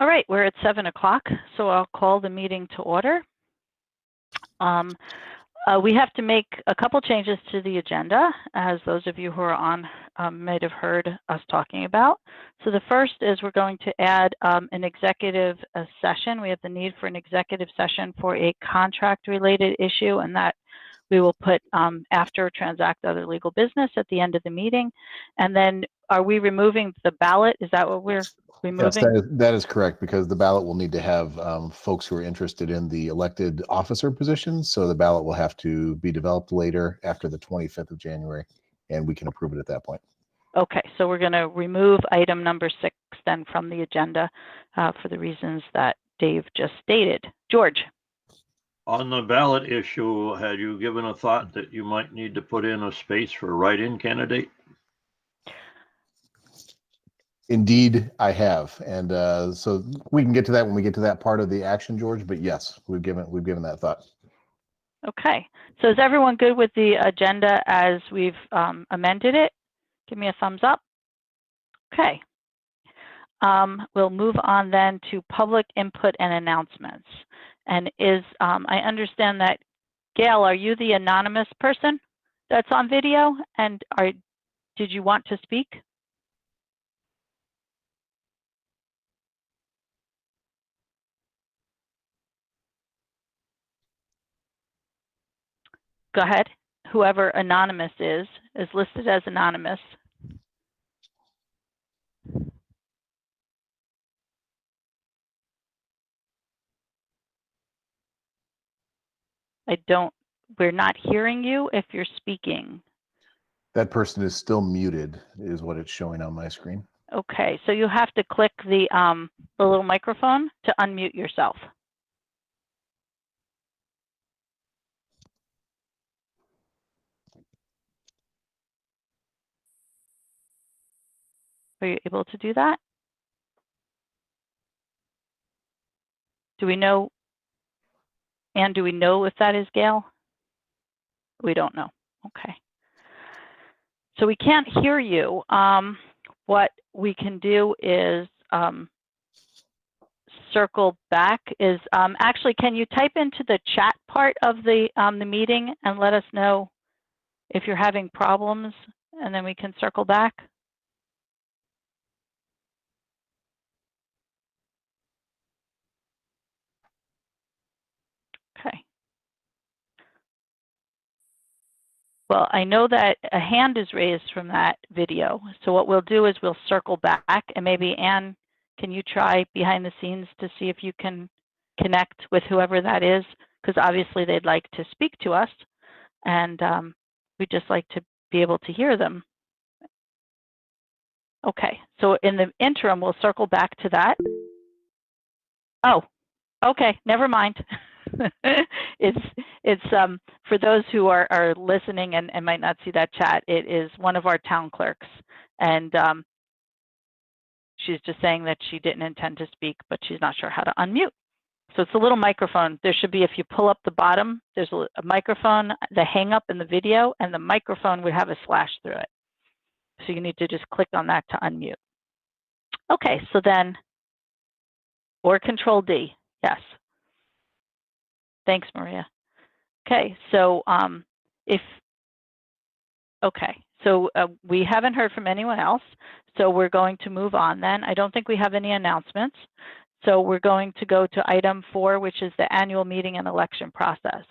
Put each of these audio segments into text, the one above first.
All right, we're at 7 o'clock, so I'll call the meeting to order. We have to make a couple changes to the agenda, as those of you who are on might have heard us talking about. So the first is we're going to add an executive session. We have the need for an executive session for a contract-related issue, and that we will put after Transact Other Legal Business at the end of the meeting. And then are we removing the ballot? Is that what we're removing? Yes, that is correct, because the ballot will need to have folks who are interested in the elected officer positions. So the ballot will have to be developed later after the 25th of January, and we can approve it at that point. Okay, so we're going to remove item number 6 then from the agenda for the reasons that Dave just stated. George. On the ballot issue, had you given a thought that you might need to put in a space for write-in candidate? Indeed, I have, and so we can get to that when we get to that part of the action, George. But yes, we've given that thought. Okay, so is everyone good with the agenda as we've amended it? Give me a thumbs up. Okay, we'll move on then to public input and announcements. And I understand that, Gail, are you the anonymous person that's on video? And did you want to speak? Go ahead. Whoever anonymous is listed as anonymous. We're not hearing you if you're speaking. That person is still muted, is what it's showing on my screen. Okay, so you have to click the little microphone to unmute yourself. Are you able to do that? Do we know if that is Gail? We don't know. Okay. So we can't hear you. What we can do is circle back. Actually, can you type into the chat part of the meeting and let us know if you're having problems, and then we can circle back? Okay. Well, I know that a hand is raised from that video. So what we'll do is we'll circle back, and maybe Anne, can you try behind the scenes to see if you can connect with whoever that is? Because obviously they'd like to speak to us, and we'd just like to be able to hear them. Okay, so in the interim, we'll circle back to that. Oh, okay, never mind. It's for those who are listening and might not see that chat, it is one of our town clerks, and she's just saying that she didn't intend to speak, but she's not sure how to unmute. So it's a little microphone. There should be, if you pull up the bottom, there's a microphone, the hang up in the video, and the microphone would have a slash through it. So you need to just click on that to unmute. Okay, so then, or Control D, yes. Thanks, Maria. Okay, so we haven't heard from anyone else, so we're going to move on then. I don't think we have any announcements, so we're going to go to item 4, which is the annual meeting and election process.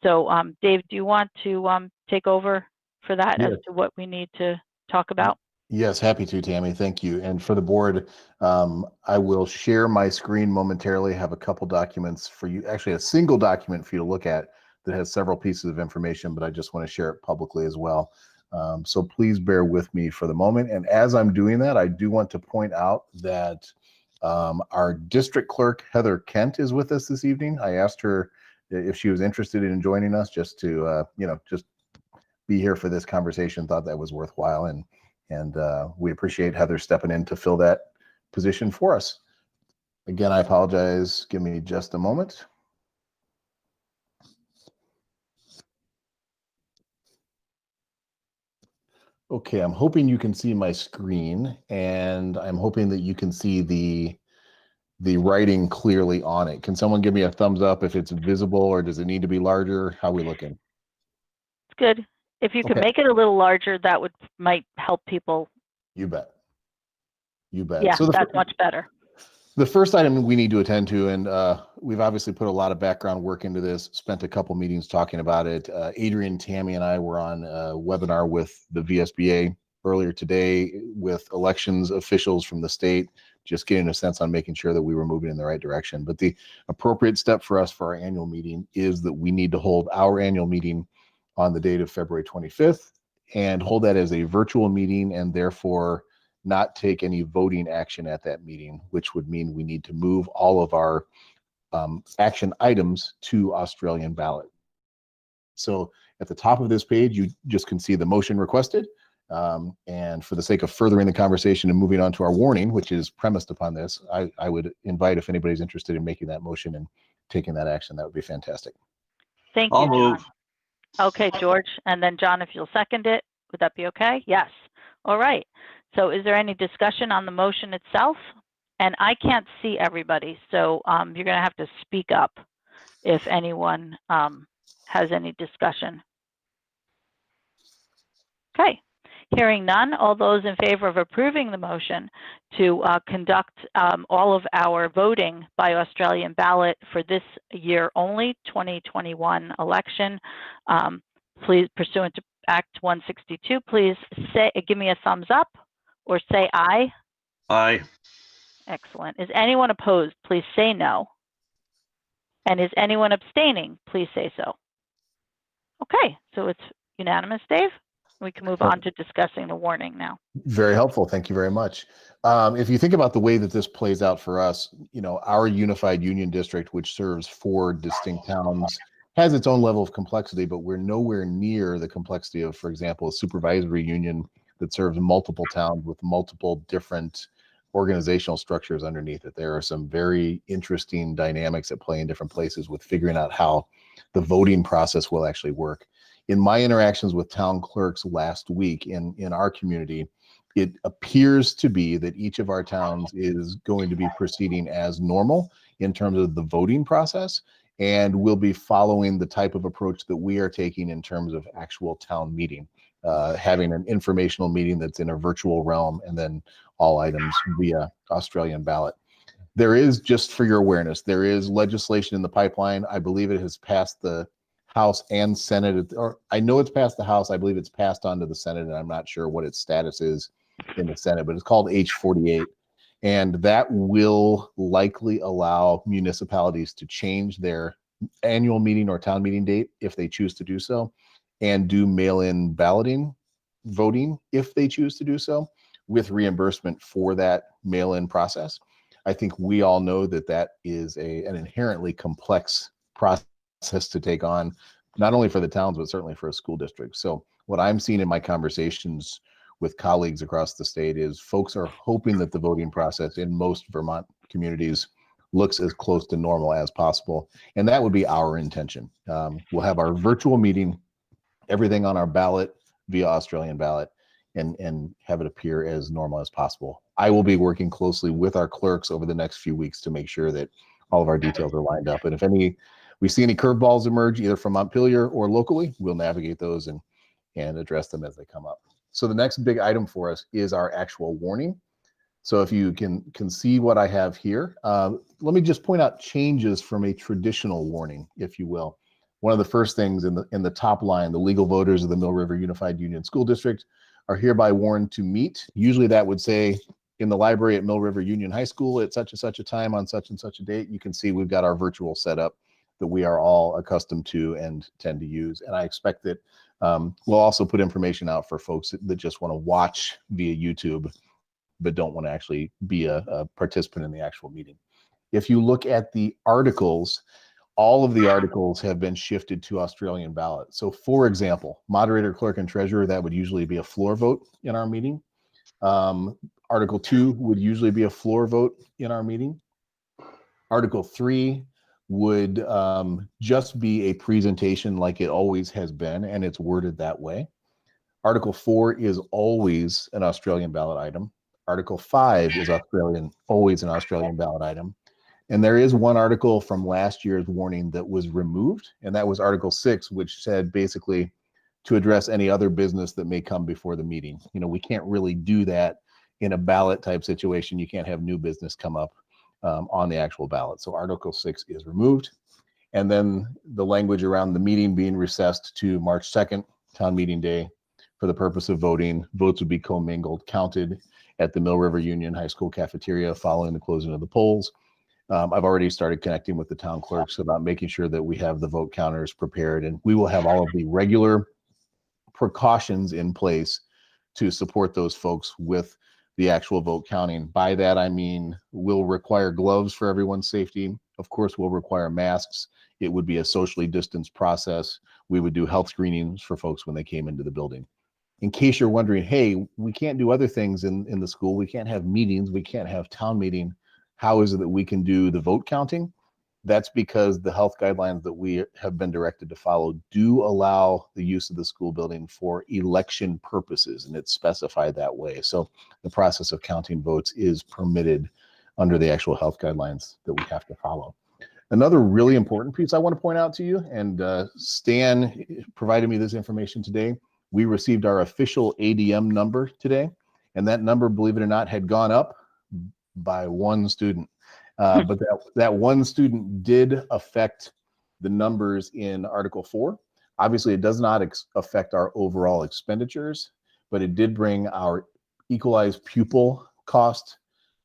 So Dave, do you want to take over for that as to what we need to talk about? Yes, happy to, Tammy. Thank you. And for the board, I will share my screen momentarily. I have a couple documents for you, actually a single document for you to look at that has several pieces of information, but I just want to share it publicly as well. So please bear with me for the moment. And as I'm doing that, I do want to point out that our district clerk, Heather Kent, is with us this evening. I asked her if she was interested in joining us just to, just be here for this conversation, thought that was worthwhile. And we appreciate Heather stepping in to fill that position for us. Again, I apologize. Give me just a moment. Okay, I'm hoping you can see my screen, and I'm hoping that you can see the the writing clearly on it. Can someone give me a thumbs up if it's visible, or does it need to be larger? How are we looking? It's good. If you could Okay. make it a little larger, that might help people. You bet. You bet. Yeah, So that's much better. the first item we need to attend to, and we've obviously put a lot of background work into this, spent a couple meetings talking about it. Adrian, Tammy, and I were on a webinar with the VSBA earlier today with elections officials from the state, just getting a sense on making sure that we were moving in the right direction. But the appropriate step for us for our annual meeting is that we need to hold our annual meeting on the date of February 25th and hold that as a virtual meeting, and therefore not take any voting action at that meeting, which would mean we need to move all of our action items to Australian ballot. So at the top of this page, you just can see the motion requested. And for the sake of furthering the conversation and moving on to our warning, which is premised upon this, I would invite, if anybody's interested in making that motion and taking that action, that would be fantastic. Thank you, I'll John. move. Okay, George, and then John, if you'll second it, would that be okay? Yes. All right. So is there any discussion on the motion itself? And I can't see everybody, so you're going to have to speak up if anyone has any discussion. Okay. Hearing none, all those in favor of approving the motion to conduct all of our voting by Australian ballot for this year only, 2021 election, please, pursuant to Act 162, please give me a thumbs up or say aye. Aye. Excellent. Is anyone opposed? Please say no. And is anyone abstaining? Please say so. Okay, so it's unanimous, Dave. We can move on to discussing the warning now. Very helpful. Thank you very much. If you think about the way that this plays out for us, you know, our unified union district, which serves 4 distinct towns, has its own level of complexity, but we're nowhere near the complexity of, for example, a supervisory union that serves multiple towns with multiple different organizational structures underneath it. There are some very interesting dynamics at play in different places with figuring out how the voting process will actually work. In my interactions with town clerks last week in our community, it appears to be that each of our towns is going to be proceeding as normal in terms of the voting process, and will be following the type of approach that we are taking in terms of actual town meeting, having an informational meeting that's in a virtual realm, and then all items via Australian ballot. There is, just for your awareness, there is legislation in the pipeline. I believe it has passed the House and Senate, or I know it's passed the House. I believe it's passed on to the Senate, and I'm not sure what its status is in the Senate, but it's called H48. And that will likely allow municipalities to change their annual meeting or town meeting date if they choose to do so, and do mail-in balloting voting if they choose to do so, with reimbursement for that mail-in process. I think we all know that that is an inherently complex process to take on, not only for the towns, but certainly for a school district. So what I'm seeing in my conversations with colleagues across the state is folks are hoping that the voting process in most Vermont communities looks as close to normal as possible. And that would be our intention. We'll have our virtual meeting, everything on our ballot via Australian ballot, and have it appear as normal as possible. I will be working closely with our clerks over the next few weeks to make sure that all of our details are lined up. And if we see any curveballs emerge, either from Montpelier or locally, we'll navigate those and address them as they come up. So the next big item for us is our actual warning. So if you can see what I have here, let me just point out changes from a traditional warning, if you will. One of the first things in the top line, the legal voters of the Mill River Unified Union School District are hereby warned to meet. Usually that would say in the library at Mill River Union High School at such and such a time on such and such a date. You can see we've got our virtual setup that we are all accustomed to and tend to use. And I expect that we'll also put information out for folks that just want to watch via YouTube, but don't want to actually be a participant in the actual meeting. If you look at the articles, all of the articles have been shifted to Australian ballot. So for example, moderator, clerk, and treasurer, that would usually be a floor vote in our meeting. Article 2 would usually be a floor vote in our meeting. Article 3 would just be a presentation like it always has been, and it's worded that way. Article 4 is always an Australian ballot item. Article 5 is always an Australian ballot item. And there is one article from last year's warning that was removed, and that was Article 6, which said basically to address any other business that may come before the meeting. You know, we can't really do that in a ballot type situation. You can't have new business come up on the actual ballot. So Article 6 is removed. And then the language around the meeting being recessed to March 2nd, town meeting day, for the purpose of voting. Votes would be commingled, counted at the Mill River Union High School cafeteria following the closing of the polls. I've already started connecting with the town clerks about making sure that we have the vote counters prepared, and we will have all of the regular precautions in place to support those folks with the actual vote counting. By that, I mean, we'll require gloves for everyone's safety. Of course, we'll require masks. It would be a socially distanced process. We would do health screenings for folks when they came into the building. In case you're wondering, hey, we can't do other things in the school. We can't have meetings. We can't have town meeting. How is it that we can do the vote counting? That's because the health guidelines that we have been directed to follow do allow the use of the school building for election purposes, and it's specified that way. So the process of counting votes is permitted under the actual health guidelines that we have to follow. Another really important piece I want to point out to you, and Stan provided me this information today. We received our official ADM number today, and that number, believe it or not, had gone up by one student. But that one student did affect the numbers in Article 4. Obviously, it does not affect our overall expenditures, but it did bring our equalized pupil cost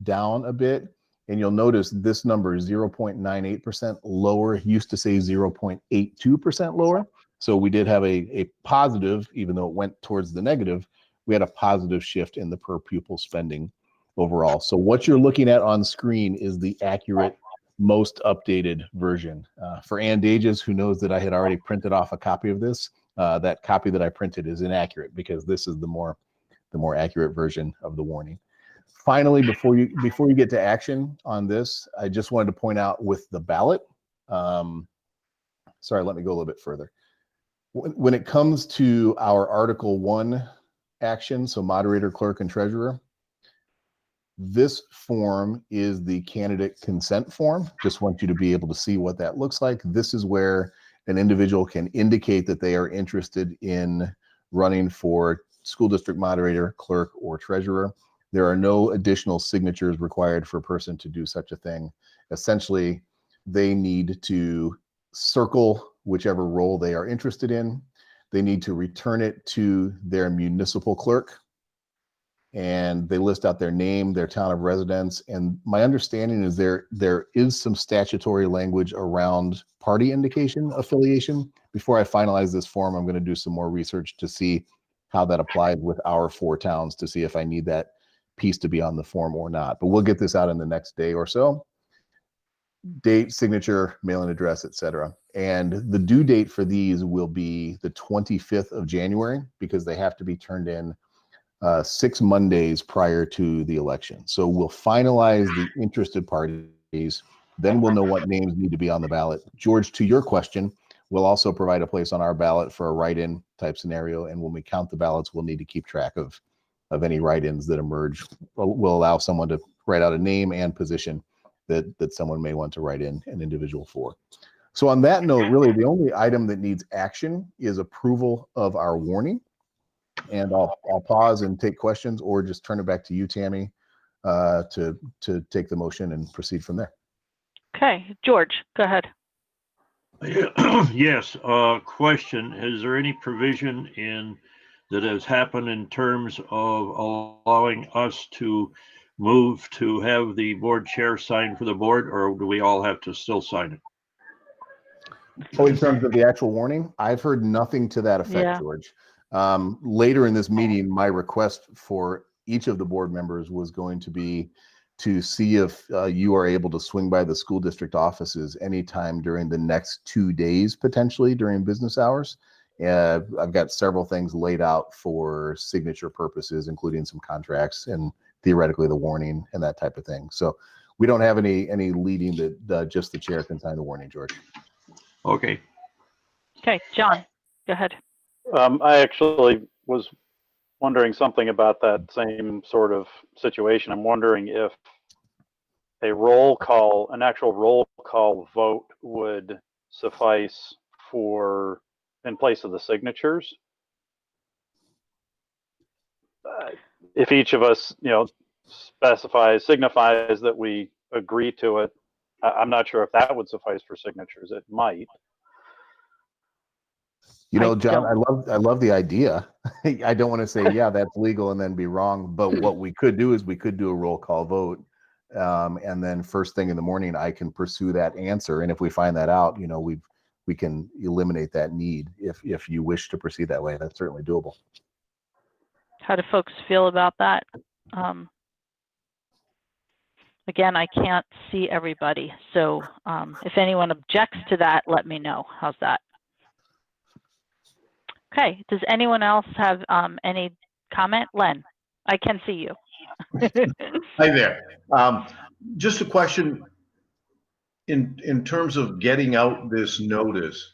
down a bit. And you'll notice this number is 0.98% lower. It used to say 0.82% lower. So we did have a positive, even though it went towards the negative, we had a positive shift in the per pupil spending overall. So what you're looking at on screen is the accurate, most updated version. For Ann Dages, who knows that I had already printed off a copy of this, that copy that I printed is inaccurate because this is the more accurate version of the warning. Finally, before you get to action on this, I just wanted to point out with the ballot. Sorry, let me go a little bit further. When it comes to our Article 1 action, so moderator, clerk, and treasurer, this form is the candidate consent form. Just want you to be able to see what that looks like. This is where an individual can indicate that they are interested in running for school district moderator, clerk, or treasurer. There are no additional signatures required for a person to do such a thing. Essentially, they need to circle whichever role they are interested in. They need to return it to their municipal clerk, and they list out their name, their town of residence. And my understanding is there is some statutory language around party indication affiliation. Before I finalize this form, I'm going to do some more research to see how that applies with our 4 towns to see if I need that piece to be on the form or not. But we'll get this out in the next day or so. Date, signature, mailing address, etc. And the due date for these will be the 25th of January because they have to be turned in 6 Mondays prior to the election. So we'll finalize the interested parties, then we'll know what names need to be on the ballot. George, to your question, we'll also provide a place on our ballot for a write-in type scenario, and when we count the ballots, we'll need to keep track of any write-ins that emerge. We'll allow someone to write out a name and position that someone may want to write in an individual for. So on that note, really the only item that needs action is approval of our warning. And I'll pause and take questions, or just turn it back to you, Tammy, to take the motion and proceed from there. Okay, George, go ahead. Yes, question. Is there any provision that has happened in terms of allowing us to move to have the board chair sign for the board, or do we all have to still sign it? Oh, in terms of the actual warning, I've heard nothing to that effect, Yeah. George. Later in this meeting, my request for each of the board members was going to be to see if you are able to swing by the school district offices anytime during the next 2 days, potentially during business hours. I've got several things laid out for signature purposes, including some contracts and theoretically the warning and that type of thing. So we don't have any leading that just the chair can sign the warning, George. Okay. Okay, John, go ahead. I actually was wondering something about that same sort of situation. I'm wondering if an actual roll call vote would suffice in place of the signatures. If each of us, signifies that we agree to it, I'm not sure if that would suffice for signatures. It might. John, I love the idea. I don't want to say, yeah, that's legal and then be wrong. But what we could do is we could do a roll call vote. And then first thing in the morning, I can pursue that answer. And if we find that out, we can eliminate that need. If you wish to proceed that way, that's certainly doable. How do folks feel about that? Again, I can't see everybody. So if anyone objects to that, let me know. How's that? Okay, does anyone else have any comment? Len, I can see you. Hi there. Just a question in terms of getting out this notice.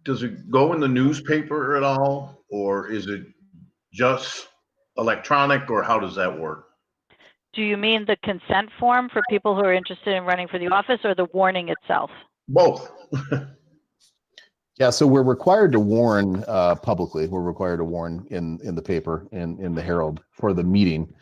Does it go in the newspaper at all, or is it just electronic, or how does that work? Do you mean the consent form for people who are interested in running for the office, or the warning itself? Both. Yeah, so we're required to warn publicly. We're required to warn in the paper, in the Herald for the meeting.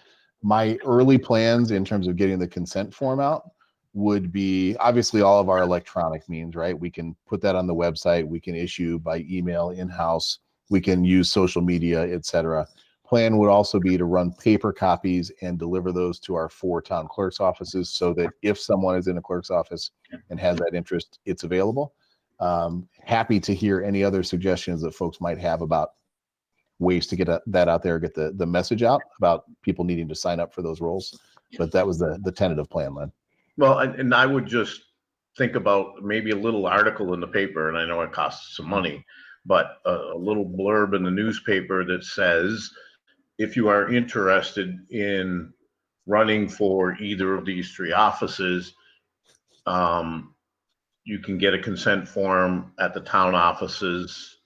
My early plans in terms of getting the consent form out would be obviously all of our electronic means, right? We can put that on the website. We can issue by email in-house. We can use social media, etc. Plan would also be to run paper copies and deliver those to our 4 town clerk's offices so that if someone is in a clerk's office and has that interest, it's available. Happy to hear any other suggestions that folks might have about ways to get that out there, get the message out about people needing to sign up for those roles. But that was the tentative plan, Len. Well, and I would just think about maybe a little article in the paper, and I know it costs some money, but a little blurb in the newspaper that says, if you are interested in running for either of these 3 offices, you can get a consent form at the town offices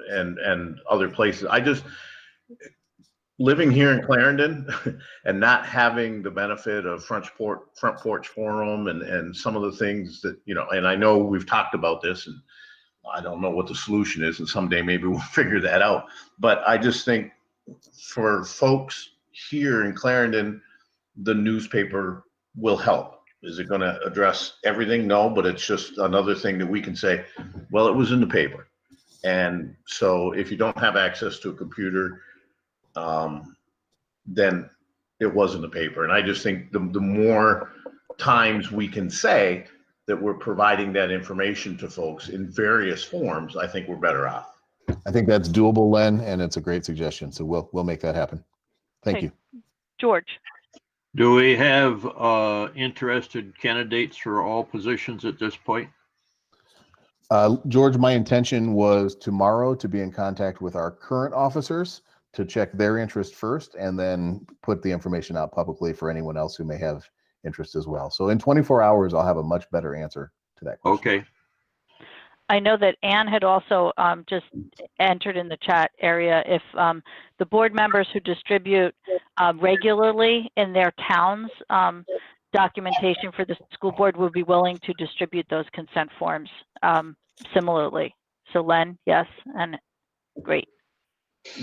and other places. I just, living here in Clarendon and not having the benefit of front porch forum and some of the things that, and I know we've talked about this and I don't know what the solution is, and someday maybe we'll figure that out. But I just think for folks here in Clarendon, the newspaper will help. Is it going to address everything? No, but it's just another thing that we can say, well, it was in the paper. And so if you don't have access to a computer, then it was in the paper. And I just think the more times we can say that we're providing that information to folks in various forms, I think we're better off. I think that's doable, Len, and it's a great suggestion. So we'll make that happen. Thank you. George. Do we have interested candidates for all positions at this point? George, my intention was tomorrow to be in contact with our current officers to check their interest first and then put the information out publicly for anyone else who may have interest as well. So in 24 hours, I'll have a much better answer to that question. Okay. I know that Anne had also just entered in the chat area if the board members who distribute regularly in their towns documentation for the school board would be willing to distribute those consent forms similarly. So Len, yes, and great.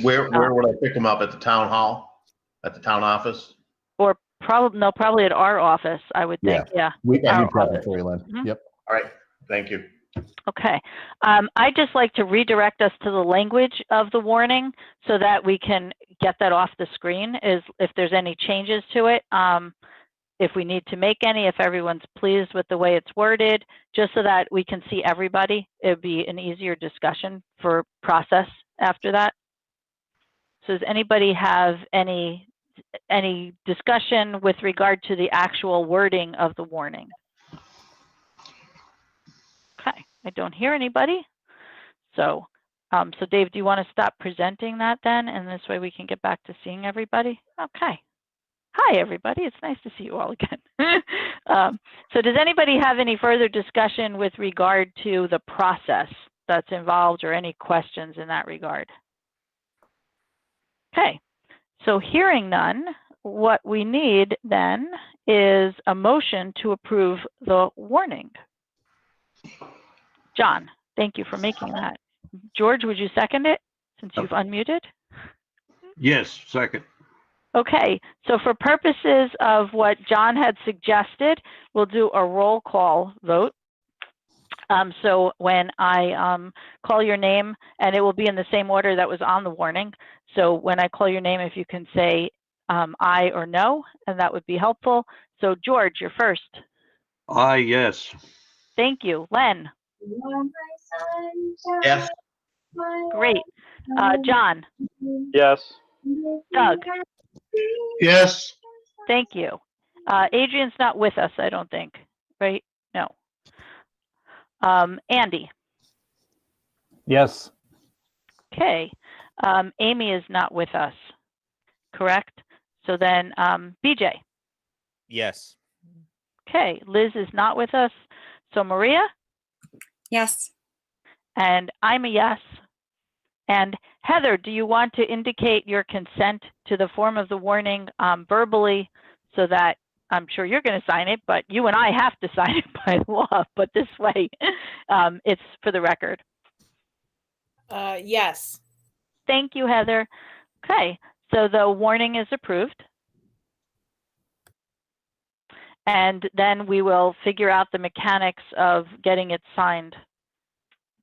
Where would I pick them up? At the town hall? At the town office? Or probably at our office, I would think. Yeah. We probably for you, Len. Mm-hmm. Yep. All right. Thank you. Okay. I'd just like to redirect us to the language of the warning so that we can get that off the screen, is if there's any changes to it, if we need to make any, if everyone's pleased with the way it's worded, just so that we can see everybody. It would be an easier discussion for process after that. So does anybody have any discussion with regard to the actual wording of the warning? Okay, I don't hear anybody. So, so Dave, do you want to stop presenting that then? And this way we can get back to seeing everybody? Okay. Hi, everybody. It's nice to see you all again. So does anybody have any further discussion with regard to the process that's involved or any questions in that regard? Okay, so hearing none, what we need then is a motion to approve the warning. John, thank you for making that. George, would you second it since you've unmuted? Yes, second. Okay, so for purposes of what John had suggested, we'll do a roll call vote. So when I call your name, and it will be in the same order that was on the warning. So when I call your name, if you can say aye or no, and that would be helpful. So George, you're first. Aye, yes. Thank you. Len? Yes. Great. John? Yes. Doug? Yes. Thank you. Adrian's not with us, I don't think, right? No. Andy? Yes. Okay. Amy is not with us, correct? So then BJ? Yes. Okay. Liz is not with us. So Maria? Yes. And I'm a yes. And Heather, do you want to indicate your consent to the form of the warning verbally so that I'm sure you're going to sign it, but you and I have to sign it by law, but this way it's for the record. Yes. Thank you, Heather. Okay, so the warning is approved. And then we will figure out the mechanics of getting it signed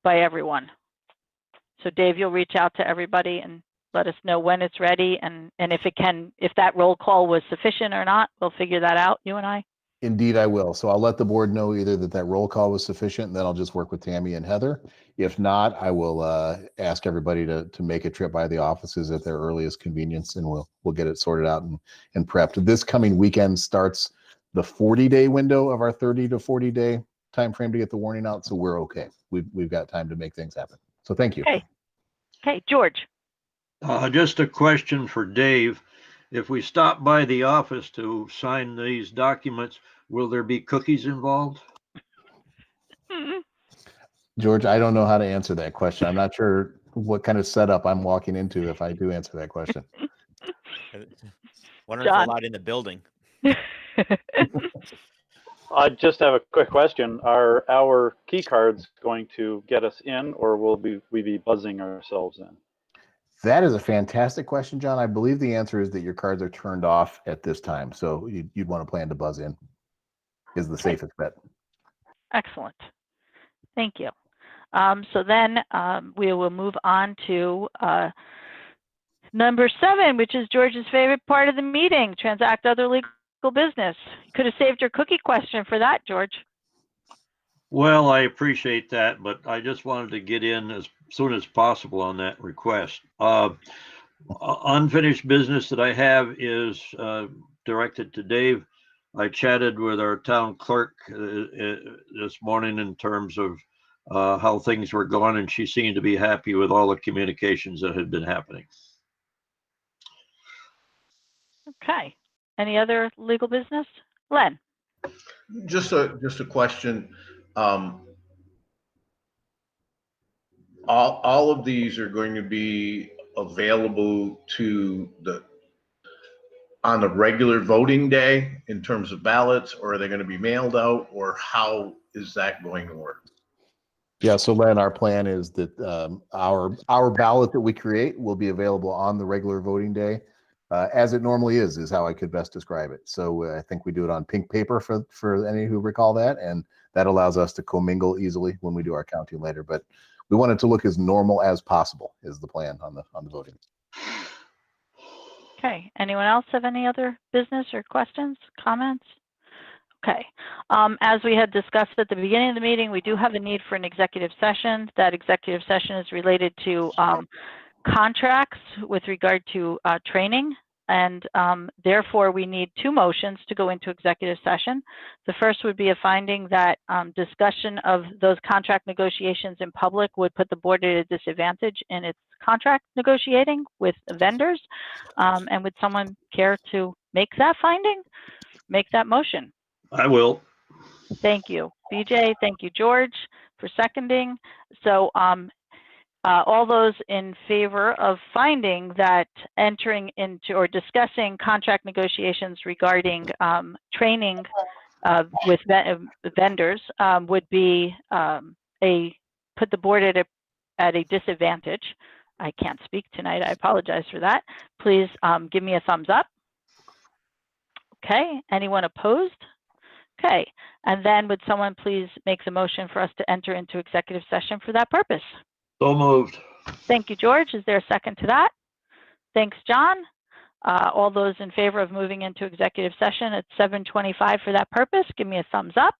by everyone. So Dave, you'll reach out to everybody and let us know when it's ready, and if that roll call was sufficient or not, we'll figure that out, you and I. Indeed, I will. So I'll let the board know either that roll call was sufficient, and then I'll just work with Tammy and Heather. If not, I will ask everybody to make a trip by the offices at their earliest convenience, and we'll get it sorted out and prepped. This coming weekend starts the 40-day window of our 30 to 40-day time frame to get the warning out, so we're okay. We've got time to make things happen. So thank you. Okay, George. Just a question for Dave. If we stop by the office to sign these documents, will there be cookies involved? George, I don't know how to answer that question. I'm not sure what kind of setup I'm walking into if I do answer that question. Wonder if we're allowed in the building. I just have a quick question. Are our key cards going to get us in, or will we be buzzing ourselves in? That is a fantastic question, John. I believe the answer is that your cards are turned off at this time. So you'd want to plan to buzz in is the safest bet. Excellent. Thank you. So then we will move on to number 7, which is George's favorite part of the meeting, Transact Other Legal Business. You could have saved your cookie question for that, George. Well, I appreciate that, but I just wanted to get in as soon as possible on that request. Unfinished business that I have is directed to Dave. I chatted with our town clerk this morning in terms of how things were going, and she seemed to be happy with all the communications that had been happening. Okay. Any other legal business? Len? Just a question. All of these are going to be available on the regular voting day in terms of ballots, or are they going to be mailed out, or how is that going to work? Yeah, so Len, our plan is that our ballot that we create will be available on the regular voting day, as it normally is how I could best describe it. So I think we do it on pink paper for any who recall that, and that allows us to commingle easily when we do our counting later. But we want it to look as normal as possible is the plan on the voting. Okay. Anyone else have any other business or questions, comments? Okay. As we had discussed at the beginning of the meeting, we do have a need for an executive session. That executive session is related to contracts with regard to training, and therefore we need 2 motions to go into executive session. The first would be a finding that discussion of those contract negotiations in public would put the board at a disadvantage in its contract negotiating with vendors. And would someone care to make that finding? Make that motion. I will. Thank you, BJ. Thank you, George, for seconding. So All those in favor of finding that entering into or discussing contract negotiations regarding training with vendors would be put the board at a disadvantage. I can't speak tonight. I apologize for that. Please give me a thumbs up. Okay. Anyone opposed? Okay. And then would someone please make the motion for us to enter into executive session for that purpose? So moved. Thank you, George. Is there a second to that? Thanks, John. All those in favor of moving into executive session at 7:25 for that purpose, give me a thumbs up.